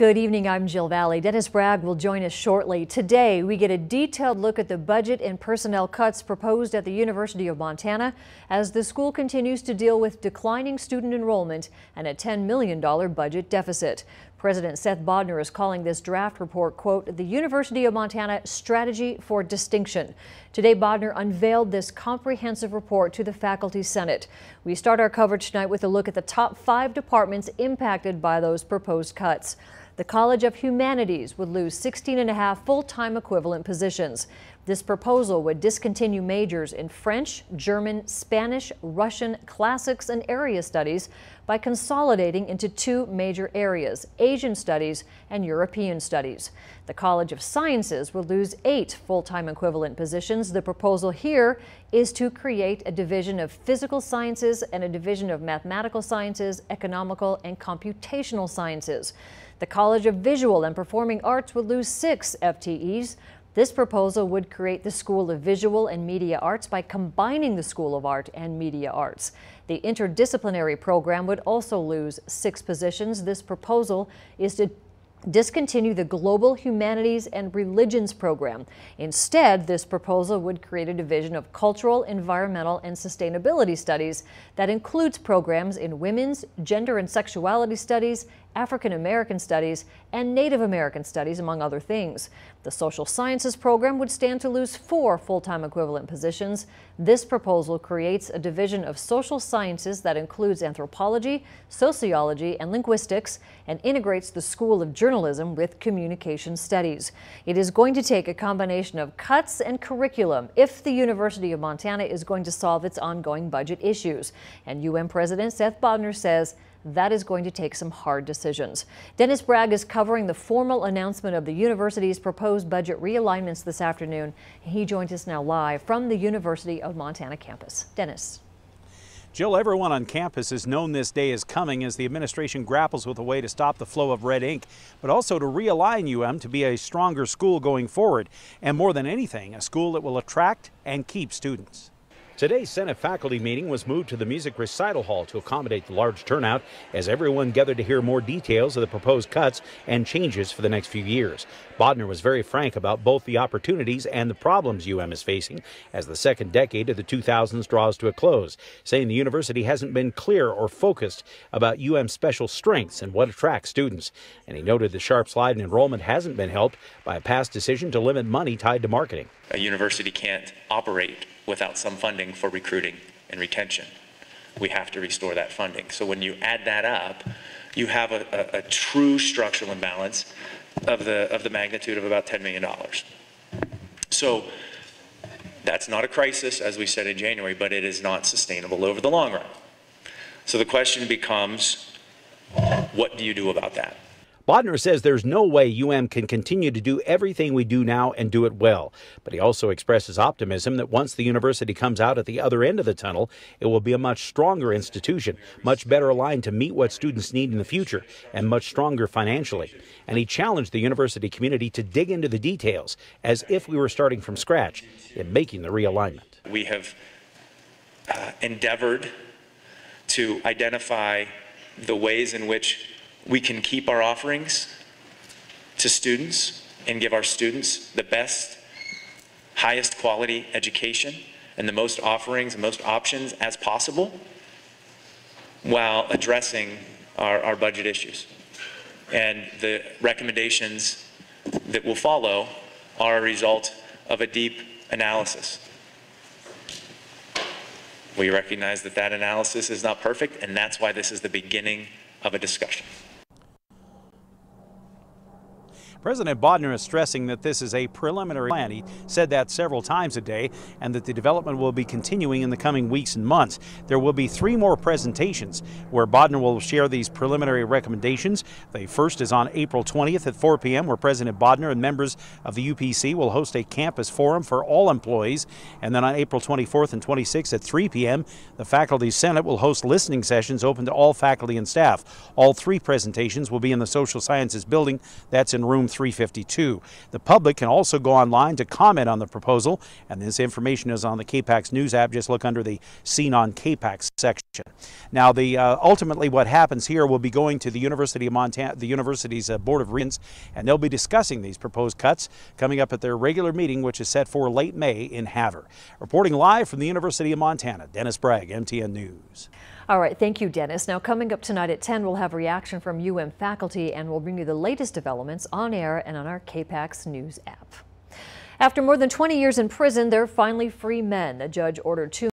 Good evening, I'm Jill Valley. Dennis Bragg will join us shortly. Today, we get a detailed look at the budget and personnel cuts proposed at the University of Montana as the school continues to deal with declining student enrollment and a $10 million budget deficit. President Seth Bodnar is calling this draft report, quote, the University of Montana Strategy for Distinction. Today, Bodnar unveiled this comprehensive report to the Faculty Senate. We start our coverage tonight with a look at the top 5 departments impacted by those proposed cuts. The College of Humanities would lose 16.5 full-time equivalent positions. This proposal would discontinue majors in French, German, Spanish, Russian, Classics, and Area Studies by consolidating into 2 major areas, Asian Studies and European Studies. The College of Sciences will lose 8 full-time equivalent positions. The proposal here is to create a division of Physical Sciences and a division of Mathematical Sciences, Economical, and Computational Sciences. The College of Visual and Performing Arts would lose 6 FTEs. This proposal would create the School of Visual and Media Arts by combining the School of Art and Media Arts. The interdisciplinary program would also lose 6 positions. This proposal is to discontinue the Global Humanities and Religions program. Instead, this proposal would create a division of Cultural, Environmental, and Sustainability Studies that includes programs in Women's, Gender and Sexuality Studies, African American Studies, and Native American Studies, among other things. The Social Sciences program would stand to lose 4 full-time equivalent positions. This proposal creates a division of social sciences that includes anthropology, sociology, and linguistics, and integrates the School of Journalism with communication studies. It is going to take a combination of cuts and curriculum if the University of Montana is going to solve its ongoing budget issues. And UM President Seth Bodnar says that is going to take some hard decisions. Dennis Bragg is covering the formal announcement of the university's proposed budget realignments this afternoon. He joins us now live from the University of Montana campus. Dennis. Jill, everyone on campus has known this day is coming as the administration grapples with a way to stop the flow of red ink, but also to realign UM to be a stronger school going forward. And more than anything, a school that will attract and keep students. Today's Senate faculty meeting was moved to the music recital hall to accommodate the large turnout as everyone gathered to hear more details of the proposed cuts and changes for the next few years. Bodnar was very frank about both the opportunities and the problems UM is facing as the second decade of the 2000s draws to a close, saying the university hasn't been clear or focused about UM's special strengths and what attracts students. And he noted the sharp slide in enrollment hasn't been helped by a past decision to limit money tied to marketing. A university can't operate without some funding for recruiting and retention. We have to restore that funding. So when you add that up, you have a true structural imbalance of the magnitude of about $10 million. So that's not a crisis, as we said in January, but it is not sustainable over the long run. So the question becomes, what do you do about that? Bodnar says there's no way UM can continue to do everything we do now and do it well. But he also expresses optimism that once the university comes out at the other end of the tunnel, it will be a much stronger institution, much better aligned to meet what students need in the future, and much stronger financially. And he challenged the university community to dig into the details as if we were starting from scratch in making the realignment. We have endeavored to identify the ways in which we can keep our offerings to students and give our students the best, highest quality education and the most offerings and most options as possible while addressing our budget issues. And the recommendations that will follow are a result of a deep analysis. We recognize that that analysis is not perfect, and that's why this is the beginning of a discussion. President Bodnar is stressing that this is a preliminary plan. He said that several times a day, and that the development will be continuing in the coming weeks and months. There will be 3 more presentations where Bodnar will share these preliminary recommendations. The first is on April 20th at 4 p.m. where President Bodnar and members of the UPC will host a campus forum for all employees. And then on April 24th and 26th at 3 p.m. the Faculty Senate will host listening sessions open to all faculty and staff. All 3 presentations will be in the Social Sciences building. That's in room 352. The public can also go online to comment on the proposal, and this information is on the KPAX News app. Just look under the Seen on KPAX section. Now, ultimately what happens here will be going to the University of Montana, the university's Board of Regents, and they'll be discussing these proposed cuts coming up at their regular meeting, which is set for late May in Havre. Reporting live from the University of Montana, Dennis Bragg, MTN News. All right, thank you, Dennis. Now, coming up tonight at 10, we'll have reaction from faculty, and we'll bring you the latest developments on air and on our KPAX News app. After more than 20 years in prison, they're finally free men. A judge ordered 2